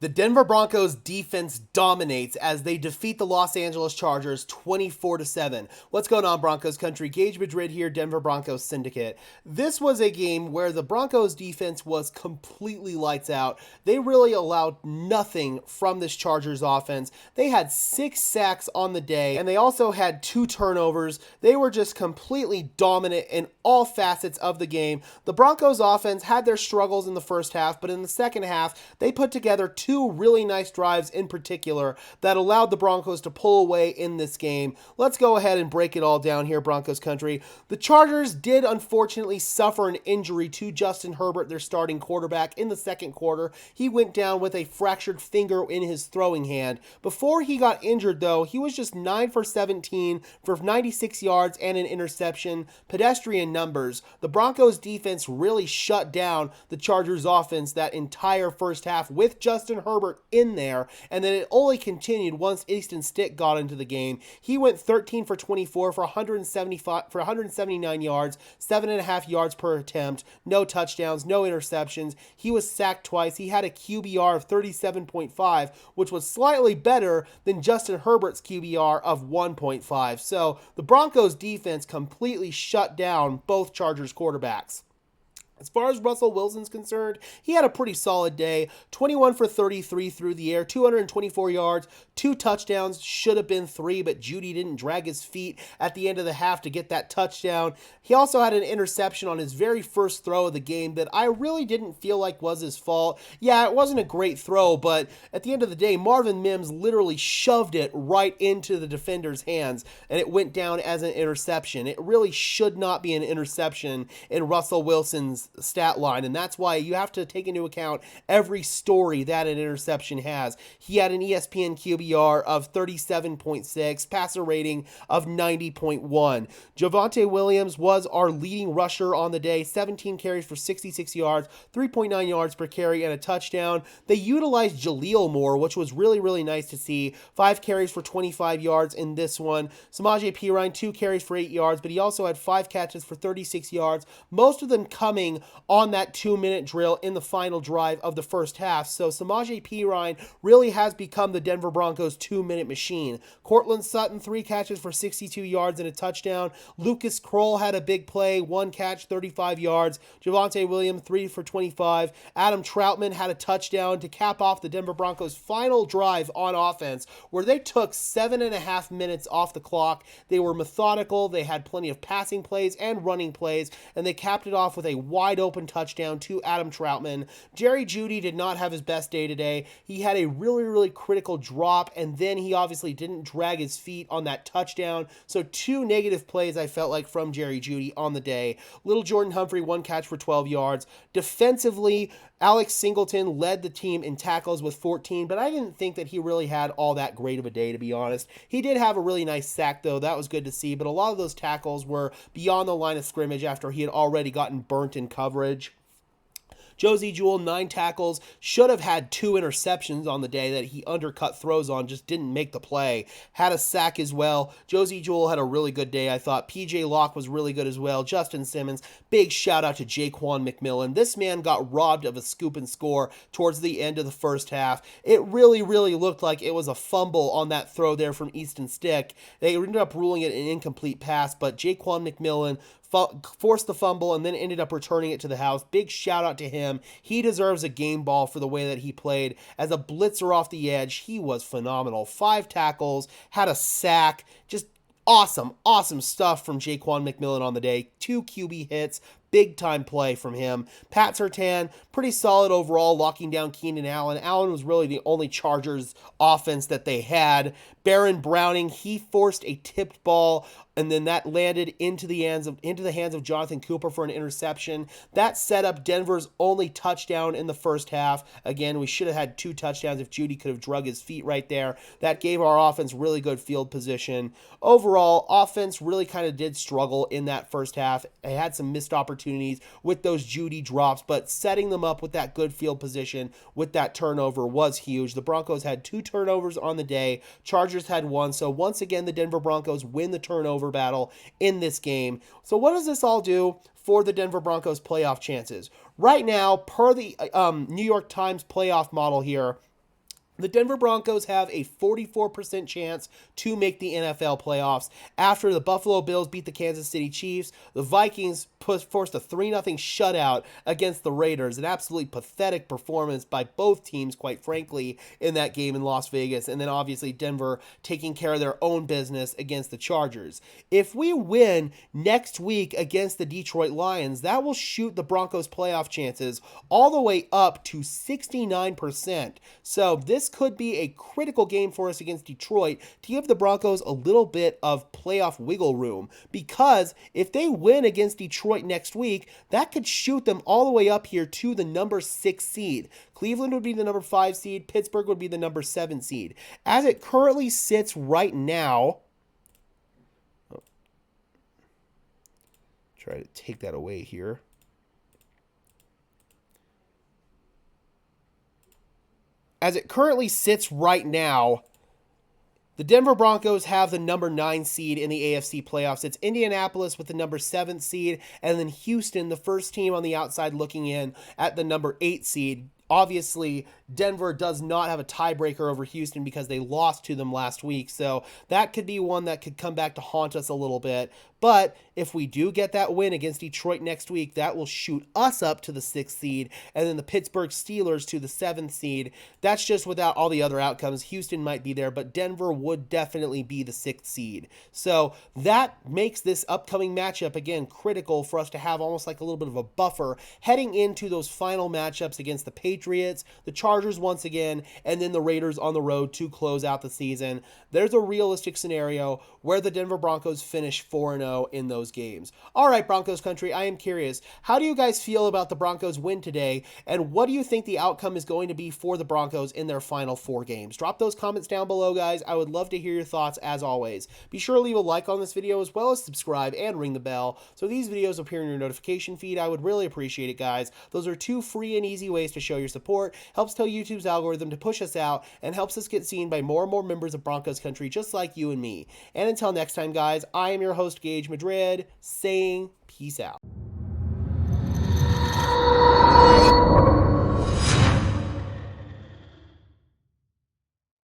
The Denver Broncos defense dominates as they defeat the Los Angeles Chargers 24-7. What's going on, Broncos country? Gage Madrid here, Denver Broncos Syndicate. This was a game where the Broncos defense was completely lights out. They really allowed nothing from this Chargers offense. They had 6 sacks on the day, and they also had 2 turnovers. They were just completely dominant in all facets of the game. The Broncos offense had their struggles in the first half, but in the second half, they put together 2 really nice drives in particular that allowed the Broncos to pull away in this game. Let's go ahead and break it all down here, Broncos country. The Chargers did unfortunately suffer an injury to Justin Herbert, their starting quarterback, in the second quarter. He went down with a fractured finger in his throwing hand. Before he got injured, though, he was just 9 for 17 for 96 yards and an interception. Pedestrian numbers. The Broncos defense really shut down the Chargers offense that entire first half with Justin Herbert in there, and then it only continued once Easton Stick got into the game. He went 13 for 24 for 179 yards, 7.5 yards per attempt, no touchdowns, no interceptions. He was sacked twice. He had a QBR of 37.5, which was slightly better than Justin Herbert's QBR of 1.5. So the Broncos defense completely shut down both Chargers quarterbacks. As far as Russell Wilson's concerned, he had a pretty solid day. 21 for 33 through the air, 224 yards, 2 touchdowns. Should have been 3, but Jeudy didn't drag his feet at the end of the half to get that touchdown. He also had an interception on his very first throw of the game that I really didn't feel like was his fault. Yeah, it wasn't a great throw, but at the end of the day, Marvin Mims literally shoved it right into the defender's hands, and it went down as an interception. It really should not be an interception in Russell Wilson's stat line, and that's why you have to take into account every story that an interception has. He had an ESPN QBR of 37.6, passer rating of 90.1. Javonte Williams was our leading rusher on the day, 17 carries for 66 yards, 3.9 yards per carry, and a touchdown. They utilized Jaleel more, which was really, really nice to see. 5 carries for 25 yards in this one. Samaje Perine, 2 carries for 8 yards, but he also had 5 catches for 36 yards, most of them coming on that 2-minute drill in the final drive of the first half. So Samaje Perine really has become the Denver Broncos 2-minute machine. Cortland Sutton, 3 catches for 62 yards and a touchdown. Lucas Kroll had a big play, 1 catch, 35 yards. Javonte Williams, 3 for 25. Adam Troutman had a touchdown to cap off the Denver Broncos' final drive on offense, where they took 7.5 minutes off the clock. They were methodical. They had plenty of passing plays and running plays, and they capped it off with a wide open touchdown to Adam Troutman. Jerry Jeudy did not have his best day today. He had a really, really critical drop, and then he obviously didn't drag his feet on that touchdown. So 2 negative plays I felt like from Jerry Jeudy on the day. Little Jordan Humphrey, 1 catch for 12 yards. Defensively, Alex Singleton led the team in tackles with 14, but I didn't think that he really had all that great of a day, to be honest. He did have a really nice sack, though. That was good to see, but a lot of those tackles were beyond the line of scrimmage after he had already gotten burnt in coverage. Josey Jewell, 9 tackles, should have had 2 interceptions on the day that he undercut throws on, just didn't make the play. Had a sack as well. Josey Jewell had a really good day, I thought. PJ Locke was really good as well. Justin Simmons, big shout out to Jaquan McMillan. This man got robbed of a scoop and score towards the end of the first half. It really, really looked like it was a fumble on that throw there from Easton Stick. They ended up ruling it an incomplete pass, but Jaquan McMillan forced the fumble and then ended up returning it to the house. Big shout out to him. He deserves a game ball for the way that he played. As a blitzer off the edge, he was phenomenal. 5 tackles, had a sack, just awesome stuff from Jaquan McMillan on the day. 2 QB hits, big time play from him. Pat Surtain, pretty solid overall, locking down Keenan Allen. Allen was really the only Chargers offense that they had. Baron Browning, he forced a tipped ball, and then that landed into the hands of Jonathan Cooper for an interception. That set up Denver's only touchdown in the first half. Again, we should have had 2 touchdowns if Jeudy could have drug his feet right there. That gave our offense really good field position. Overall, offense really kind of did struggle in that first half. They had some missed opportunities with those Jeudy drops, but setting them up with that good field position with that turnover was huge. The Broncos had 2 turnovers on the day. Chargers had 1. So once again, the Denver Broncos win the turnover battle in this game. So what does this all do for the Denver Broncos playoff chances? Right now, per the New York Times playoff model here, The Denver Broncos have a 44% chance to make the NFL playoffs after the Buffalo Bills beat the Kansas City Chiefs. The Vikings forced a 3-0 shutout against the Raiders. An absolutely pathetic performance by both teams, quite frankly, in that game in Las Vegas. And then obviously Denver taking care of their own business against the Chargers. If we win next week against the Detroit Lions, that will shoot the Broncos' playoff chances all the way up to 69%. So this could be a critical game for us against Detroit to give the Broncos a little bit of playoff wiggle room, because if they win against Detroit next week, that could shoot them all the way up here to the number 6 seed. Cleveland would be the number 5 seed. Pittsburgh would be the number 7 seed. As it currently sits right now, try to take that away here. As it currently sits right now, the Denver Broncos have the number 9 seed in the AFC playoffs. It's Indianapolis with the number 7 seed, and then Houston, the first team on the outside looking in, at the number 8 seed. Obviously, Denver does not have a tiebreaker over Houston because they lost to them last week, so that could be one that could come back to haunt us a little bit. But if we do get that win against Detroit next week, that will shoot us up to the 6th seed, and then the Pittsburgh Steelers to the 7th seed. That's just without all the other outcomes. Houston might be there, but Denver would definitely be the 6th seed. So that makes this upcoming matchup, again, critical for us to have almost like a little bit of a buffer heading into those final matchups against the Patriots, the Chargers once again, and then the Raiders on the road to close out the season. There's a realistic scenario where the Denver Broncos finish 4-0 in those games. All right, Broncos country, I am curious. How do you guys feel about the Broncos win today, and what do you think the outcome is going to be for the Broncos in their final 4 games? Drop those comments down below, guys. I would love to hear your thoughts as always. Be sure to leave a like on this video as well as subscribe and ring the bell so these videos appear in your notification feed. I would really appreciate it, guys. Those are 2 free and easy ways to show your support. Helps tell YouTube's algorithm to push us out and helps us get seen by more and more members of Broncos country just like you and me. And until next time, guys, I am your host, Gage Madrid, saying peace out.